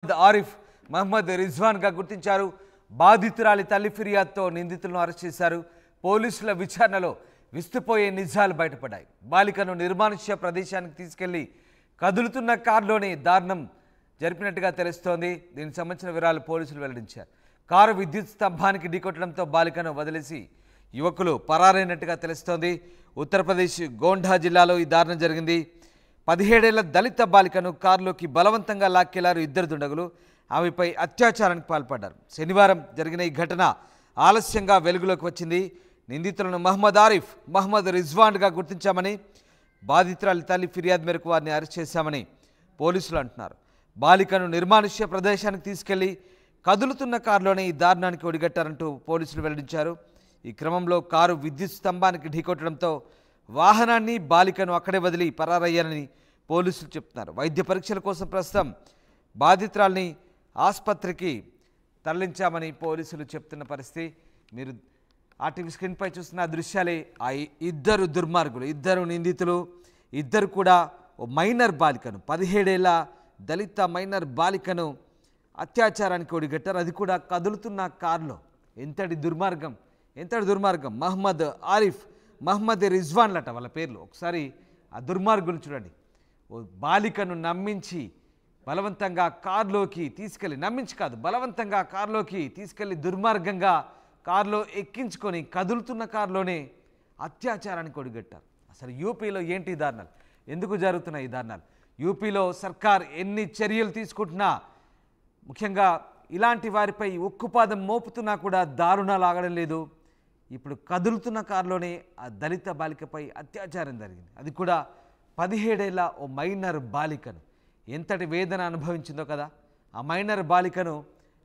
ఆరిఫ్ మహమ్మద్ రిజ్వాన్గా గుర్తించారు. బాధితురాలి తల్లి ఫిర్యాదుతో నిందితులను అరెస్ట్ చేశారు. పోలీసుల విచారణలో విస్తుపోయే నిజాలు బయటపడ్డాయి. బాలికను నిర్మానుష్య ప్రదేశానికి తీసుకెళ్లి కదులుతున్న కారులోనే దారుణం జరిపినట్టుగా తెలుస్తోంది. దీనికి సంబంధించిన వివరాలు పోలీసులు వెల్లడించారు. కారు విద్యుత్ స్తంభానికి ఢీకొట్టడంతో బాలికను వదిలేసి యువకులు పరారైనట్టుగా తెలుస్తోంది. ఉత్తరప్రదేశ్ గోండా జిల్లాలో ఈ దారుణం జరిగింది. 17 ఏళ్ల దళిత బాలికను కారులోకి బలవంతంగా లాక్కెళ్లారు ఇద్దరు దుండగులు. ఆమెపై అత్యాచారానికి పాల్పడ్డారు. శనివారం జరిగిన ఈ ఘటన ఆలస్యంగా వెలుగులోకి వచ్చింది. నిందితులను మహమ్మద్ ఆరిఫ్, మహమ్మద్ రిజ్వాన్గా గుర్తించామని, బాధితురాలి తల్లి ఫిర్యాదు మేరకు వారిని అరెస్ట్ చేశామని పోలీసులు అంటున్నారు. బాలికను నిర్మానుష్య ప్రదేశానికి తీసుకెళ్లి కదులుతున్న కారులోనే ఈ దారుణానికి ఒడిగట్టారంటూ పోలీసులు వెల్లడించారు. ఈ క్రమంలో కారు విద్యుత్ స్తంభానికి ఢీకొట్టడంతో వాహనాన్ని, బాలికను అక్కడే వదిలి పరారయ్యారని పోలీసులు చెప్తున్నారు. వైద్య పరీక్షల కోసం ప్రస్తుతం బాధితురాల్ని ఆసుపత్రికి తరలించామని పోలీసులు చెప్తున్న పరిస్థితి. మీరు ఆర్టీవీ స్క్రీన్పై చూస్తున్న దృశ్యాలే ఆ ఇద్దరు దుర్మార్గులు, ఇద్దరు నిందితులు, ఇద్దరు కూడా ఓ మైనర్ బాలికను, 17 ఏళ్ల దళిత మైనర్ బాలికను అత్యాచారానికి ఒడిగట్టారు. అది కూడా కదులుతున్న కారులో. ఎంతటి దుర్మార్గం, ఎంతటి దుర్మార్గం. మహమ్మద్ ఆరిఫ్, మహమ్మద్ రిజ్వాన్లట వాళ్ళ పేర్లు. ఒకసారి ఆ దుర్మార్గులు చూడండి. ఓ బాలికను నమ్మించి బలవంతంగా కారులోకి తీసుకెళ్ళి, నమ్మించి కాదు బలవంతంగా కారులోకి తీసుకెళ్ళి దుర్మార్గంగా కారులో ఎక్కించుకొని కదులుతున్న కారులోనే అత్యాచారానికి ఒడిగట్టారు. అసలు యూపీలో ఏంటి దారుణాలు, ఎందుకు జరుగుతున్నాయి ఈ దారుణాలు? యూపీలో సర్కార్ ఎన్ని చర్యలు తీసుకుంటున్నా, ముఖ్యంగా ఇలాంటి వారిపై ఉక్కుపాదం మోపుతున్నా కూడా దారుణాలు ఆగడం లేదు. ఇప్పుడు కదులుతున్న కారులోనే ఆ దళిత బాలికపై అత్యాచారం జరిగింది. అది కూడా 17 ఏళ్ల ఓ మైనర్ బాలికను. ఎంతటి వేదన అనుభవించిందో కదా. ఆ మైనర్ బాలికను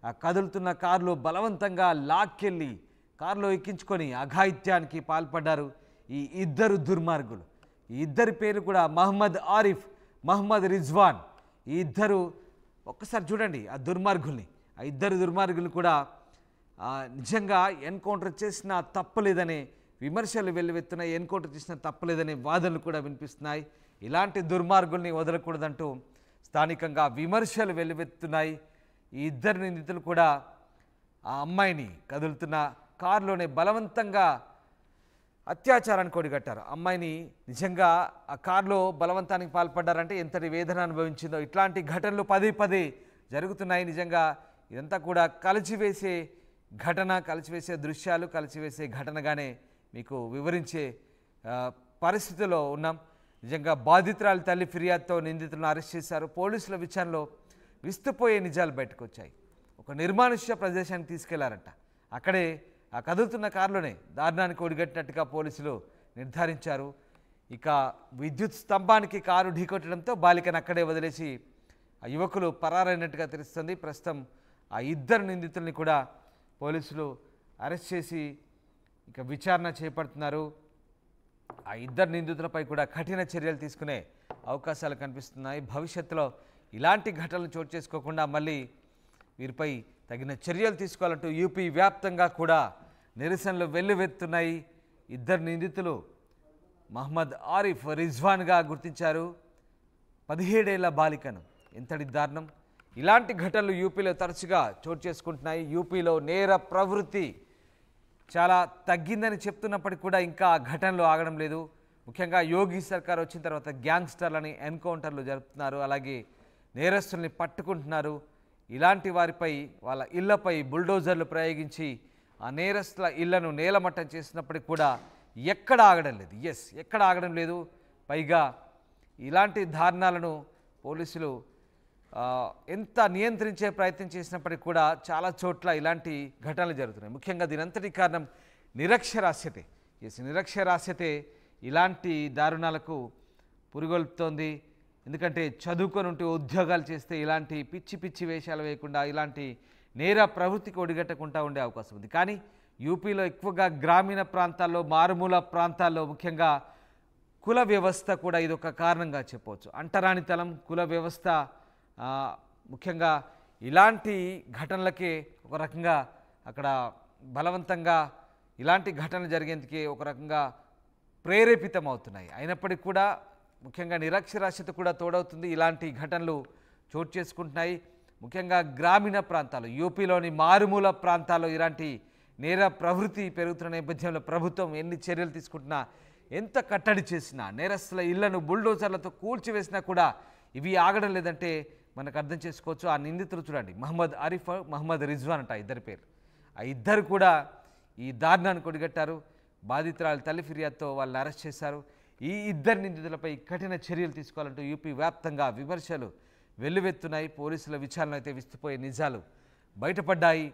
ఆ కదులుతున్న కారులో బలవంతంగా లాక్కెళ్ళి కారులో ఎక్కించుకొని అఘాయిత్యానికి పాల్పడ్డారు ఈ ఇద్దరు దుర్మార్గులు. ఈ ఇద్దరి పేరు కూడా మహమ్మద్ ఆరిఫ్, మహమ్మద్ రిజ్వాన్. ఈ ఇద్దరు ఒక్కసారి చూడండి ఆ దుర్మార్గుల్ని. ఆ ఇద్దరు దుర్మార్గులు కూడా నిజంగా ఎన్కౌంటర్ చేసిన తప్పలేదనే విమర్శలు వెల్లువెత్తున్నాయి. ఎన్కౌంటర్ చేసిన తప్పలేదనే వాదనలు కూడా వినిపిస్తున్నాయి. ఇలాంటి దుర్మార్గుల్ని వదలకూడదంటూ స్థానికంగా విమర్శలు వెల్లువెత్తున్నాయి. ఈ ఇద్దరు నిందితులు కూడా ఆ అమ్మాయిని కదులుతున్న కారులోనే బలవంతంగా అత్యాచారానికి ఒడిగట్టారు. అమ్మాయిని నిజంగా ఆ కారులో బలవంతానికి పాల్పడ్డారంటే ఎంతటి వేదన అనుభవించిందో. ఇట్లాంటి ఘటనలు పదే పదే జరుగుతున్నాయి. నిజంగా ఇదంతా కూడా కలిచివేసే ఘటన, కలిచివేసే దృశ్యాలు, కలిచివేసే ఘటనగానే మీకు వివరించే పరిస్థితిలో ఉన్నాం. నిజంగా బాధితురాలి తల్లి ఫిర్యాదుతో నిందితులను అరెస్ట్ చేశారు. పోలీసుల విచారణలో విస్తుపోయే నిజాలు బయటకు వచ్చాయి. ఒక నిర్మానుష్య ప్రదేశానికి తీసుకెళ్లారంట. అక్కడే ఆ కదులుతున్న కారులోనే దారుణానికి ఒడిగట్టినట్టుగా పోలీసులు నిర్ధారించారు. ఇక విద్యుత్ స్తంభానికి కారు ఢీకొట్టడంతో బాలికను అక్కడే వదిలేసి ఆ యువకులు పరారైనట్టుగా తెలుస్తుంది. ప్రస్తుతం ఆ ఇద్దరు నిందితుల్ని కూడా పోలీసులు అరెస్ట్ చేసి ఇక విచారణ చేపడుతున్నారు. ఆ ఇద్దరు నిందితులపై కూడా కఠిన చర్యలు తీసుకునే అవకాశాలు కనిపిస్తున్నాయి. భవిష్యత్తులో ఇలాంటి ఘటనలు చోటు చేసుకోకుండా మళ్ళీ వీరిపై తగిన చర్యలు తీసుకోవాలంటూ యూపీ వ్యాప్తంగా కూడా నిరసనలు వెల్లువెత్తున్నాయి. ఇద్దరు నిందితులు మహమ్మద్ ఆరిఫ్, రిజ్వాన్గా గుర్తించారు. 17 ఏళ్ల బాలికను. ఎంతటి దారుణం. ఇలాంటి ఘటనలు యూపీలో తరచుగా చోటు చేసుకుంటున్నాయి. యూపీలో నేర ప్రవృత్తి చాలా తగ్గిందని చెప్తున్నప్పటికీ కూడా ఇంకా ఘటనలు ఆగడం లేదు. ముఖ్యంగా యోగి సర్కార్ వచ్చిన తర్వాత గ్యాంగ్స్టర్లని ఎన్కౌంటర్లు జరుపుతున్నారు. అలాగే నేరస్తుల్ని పట్టుకుంటున్నారు. ఇలాంటి వారిపై, వాళ్ళ ఇళ్లపై బుల్డోజర్లు ప్రయోగించి ఆ నేరస్తుల ఇళ్లను నేలమట్టం చేసినప్పటికీ కూడా ఎక్కడ ఆగడం లేదు. ఎక్కడ ఆగడం లేదు. పైగా ఇలాంటి దారుణాలను పోలీసులు ఎంత నియంత్రించే ప్రయత్నం చేసినప్పటికీ కూడా చాలా చోట్ల ఇలాంటి ఘటనలు జరుగుతున్నాయి. ముఖ్యంగా దీనంతటి కారణం నిరక్షరాస్యతే. నిరక్షరాస్యతే ఇలాంటి దారుణాలకు పురిగొల్పుతోంది. ఎందుకంటే చదువుకొని ఉంటే ఉద్యోగాలు చేస్తే ఇలాంటి పిచ్చి పిచ్చి వేషాలు వేయకుండా, ఇలాంటి నేర ప్రవృత్తికి ఒడిగట్టకుండా ఉండే అవకాశం ఉంది. కానీ యూపీలో ఎక్కువగా గ్రామీణ ప్రాంతాల్లో, మారుమూల ప్రాంతాల్లో ముఖ్యంగా కుల వ్యవస్థ కూడా ఇదొక కారణంగా చెప్పవచ్చు. అంటరానితనం, కుల వ్యవస్థ ముఖ్యంగా ఇలాంటి ఘటనలకే ఒక రకంగా అక్కడ బలవంతంగా ఇలాంటి ఘటనలు జరిగేందుకే ఒక రకంగా ప్రేరేపితం అవుతున్నాయి. అయినప్పటికీ కూడా ముఖ్యంగా నిరక్షరాస్యత కూడా తోడవుతుంది. ఇలాంటి ఘటనలు చోటు చేసుకుంటున్నాయి. ముఖ్యంగా గ్రామీణ ప్రాంతాలు యూపీలోని మారుమూల ప్రాంతాల్లో ఇలాంటి నేర ప్రవృత్తి పెరుగుతున్న నేపథ్యంలో ప్రభుత్వం ఎన్ని చర్యలు తీసుకుంటున్నా ఎంత కట్టడి చేసినా నేరస్తుల ఇళ్లను బుల్డోజర్లతో కూల్చివేసినా కూడా ఇవి ఆగడం లేదంటే మనకు అర్థం చేసుకోవచ్చు. ఆ నిందితులు చూడండి, మహమ్మద్ ఆరిఫ్, మహమ్మద్ రిజ్వాన్ అంట ఇద్దరి పేరు. ఆ ఇద్దరు కూడా ఈ దారుణాన్ని కొడిగట్టారు. బాధితురాలు తల్లి ఫిర్యాదుతో వాళ్ళని అరెస్ట్ చేశారు. ఈ ఇద్దరు నిందితులపై కఠిన చర్యలు తీసుకోవాలంటూ యూపీ వ్యాప్తంగా విమర్శలు వెల్లువెత్తున్నాయి. పోలీసుల విచారణలో అయితే విస్తుపోయే నిజాలు బయటపడ్డాయి.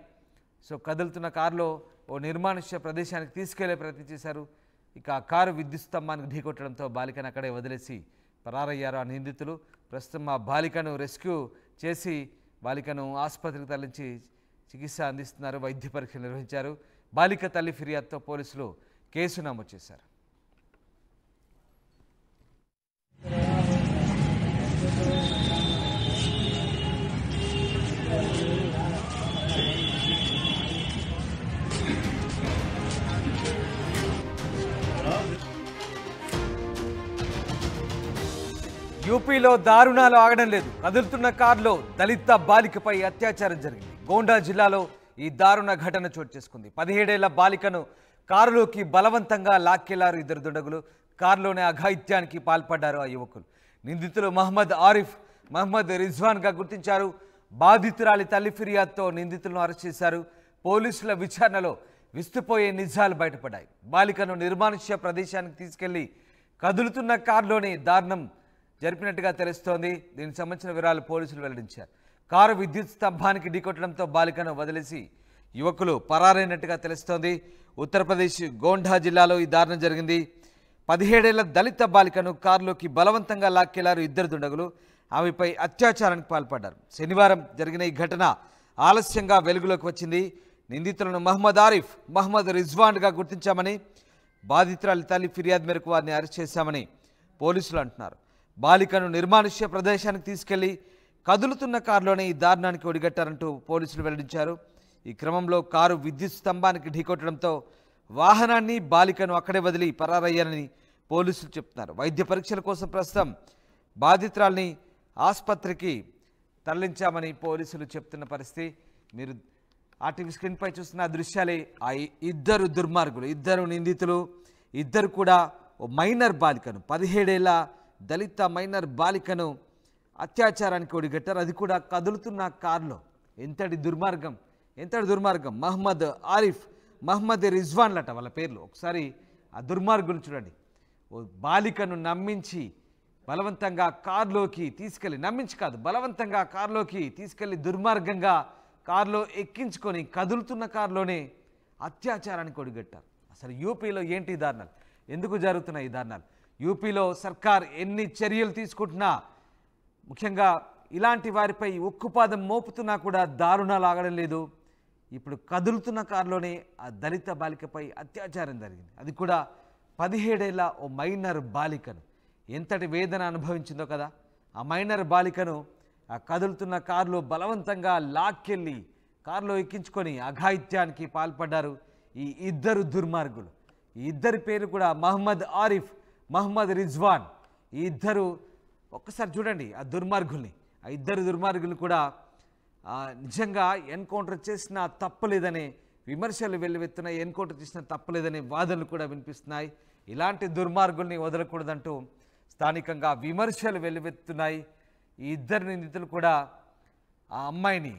సో కదులుతున్న కారులో ఓ నిర్మానుష్య ప్రదేశానికి తీసుకెళ్లే ప్రయత్నం చేశారు. ఇక ఆ కారు విద్యుత్ స్తంభానికి ఢీకొట్టడంతో బాలికను అక్కడే వదిలేసి పరారయ్యారు ఆ నిందితులు. ప్రస్తుతం ఆ బాలికను రెస్క్యూ చేసి బాలికను ఆసుపత్రికి తరలించి చికిత్స అందిస్తున్నారు. వైద్య పరీక్షలు నిర్వహించారు. బాలిక తల్లి ఫిర్యాదుతో పోలీసులు కేసు నమోదు చేశారు. యూపీలో దారుణాలు ఆగడం లేదు. కదులుతున్న కారులో దళిత బాలికపై అత్యాచారం జరిగింది. గోండా జిల్లాలో ఈ దారుణ ఘటన చోటు చేసుకుంది. 17 ఏళ్ల బాలికను కారులోకి బలవంతంగా లాక్కెళ్లారు ఇద్దరు దుండగులు. కారులోనే అఘాయిత్యానికి పాల్పడ్డారు ఆ యువకులు. నిందితులు మహమ్మద్ ఆరిఫ్, మహమ్మద్ రిజ్వాన్గా గుర్తించారు. బాధితురాలి తల్లి ఫిర్యాదుతో నిందితులను అరెస్ట్ చేశారు. పోలీసుల విచారణలో విస్తుపోయే నిజాలు బయటపడ్డాయి. బాలికను నిర్మానుష్య ప్రదేశానికి తీసుకెళ్లి కదులుతున్న కారులోనే దారుణం జరిపినట్టుగా తెలుస్తోంది. దీనికి సంబంధించిన వివరాలు పోలీసులు వెల్లడించారు. కారు విద్యుత్ స్తంభానికి ఢీకొట్టడంతో బాలికను వదిలేసి యువకులు పరారైనట్టుగా తెలుస్తోంది. ఉత్తరప్రదేశ్ గోండా జిల్లాలో ఈ దారుణం జరిగింది. 17 ఏళ్ల దళిత బాలికను కారులోకి బలవంతంగా లాక్కెళ్లారు ఇద్దరు దుండగులు. ఆమెపై అత్యాచారానికి పాల్పడ్డారు. శనివారం జరిగిన ఈ ఘటన ఆలస్యంగా వెలుగులోకి వచ్చింది. నిందితులను మహమ్మద్ ఆరిఫ్, మహమ్మద్ రిజ్వాన్గా గుర్తించామని, బాధితురాలి తల్లి ఫిర్యాదు మేరకు వారిని అరెస్ట్ చేశామని పోలీసులు అంటున్నారు. బాలికను నిర్మానుష్య ప్రదేశానికి తీసుకెళ్లి కదులుతున్న కారులోనే ఈ దారుణానికి ఒడిగట్టారంటూ పోలీసులు వెల్లడించారు. ఈ క్రమంలో కారు విద్యుత్ స్తంభానికి ఢీకొట్టడంతో వాహనాన్ని, బాలికను అక్కడే వదిలి పరారయ్యారని పోలీసులు చెప్తున్నారు. వైద్య పరీక్షల కోసం ప్రస్తుతం బాధితురాల్ని ఆసుపత్రికి తరలించామని పోలీసులు చెప్తున్న పరిస్థితి. మీరు ఆర్టీవీ స్క్రీన్పై చూస్తున్న దృశ్యాలే ఆ ఇద్దరు దుర్మార్గులు, ఇద్దరు నిందితులు, ఇద్దరు కూడా ఓ మైనర్ బాలికను, 17 ఏళ్ల దళిత మైనర్ బాలికను అత్యాచారానికి ఒడిగట్టారు. అది కూడా కదులుతున్న కారులో. ఎంతటి దుర్మార్గం, ఎంతటి దుర్మార్గం. మహమ్మద్ ఆరిఫ్, మహమ్మద్ రిజ్వాన్లట వాళ్ళ పేర్లు. ఒకసారి ఆ దుర్మార్గులు చూడండి. ఓ బాలికను నమ్మించి బలవంతంగా కారులోకి తీసుకెళ్ళి, నమ్మించి కాదు బలవంతంగా కారులోకి తీసుకెళ్ళి దుర్మార్గంగా కారులో ఎక్కించుకొని కదులుతున్న కారులోనే అత్యాచారానికి ఒడిగట్టారు. అసలు యూపీలో ఏంటి దారుణాలు, ఎందుకు జరుగుతున్నాయి ఈ దారుణాలు? యూపీలో సర్కార్ ఎన్ని చర్యలు తీసుకుంటున్నా, ముఖ్యంగా ఇలాంటి వారిపై ఉక్కుపాదం మోపుతున్నా కూడా దారుణాలు ఆగడం లేదు. ఇప్పుడు కదులుతున్న కారులోనే ఆ దళిత బాలికపై అత్యాచారం జరిగింది. అది కూడా 17 ఏళ్ల ఓ మైనర్ బాలికను. ఎంతటి వేదన అనుభవించిందో కదా. ఆ మైనర్ బాలికను ఆ కదులుతున్న కారులో బలవంతంగా లాక్కెళ్ళి కారులో ఎక్కించుకొని అఘాయిత్యానికి పాల్పడ్డారు ఈ ఇద్దరు దుర్మార్గులు. ఈ ఇద్దరి పేరు కూడా మహమ్మద్ ఆరిఫ్, మహమ్మద్ రిజ్వాన్. ఈ ఇద్దరు ఒక్కసారి చూడండి ఆ దుర్మార్గుల్ని. ఆ ఇద్దరు దుర్మార్గులు కూడా నిజంగా ఎన్కౌంటర్ చేసిన తప్పలేదనే విమర్శలు వెల్లువెత్తున్నాయి. ఎన్కౌంటర్ చేసిన తప్పలేదనే వాదనలు కూడా వినిపిస్తున్నాయి. ఇలాంటి దుర్మార్గుల్ని వదలకూడదంటూ స్థానికంగా విమర్శలు వెల్లువెత్తున్నాయి. ఈ ఇద్దరు నిందితులు కూడా ఆ అమ్మాయిని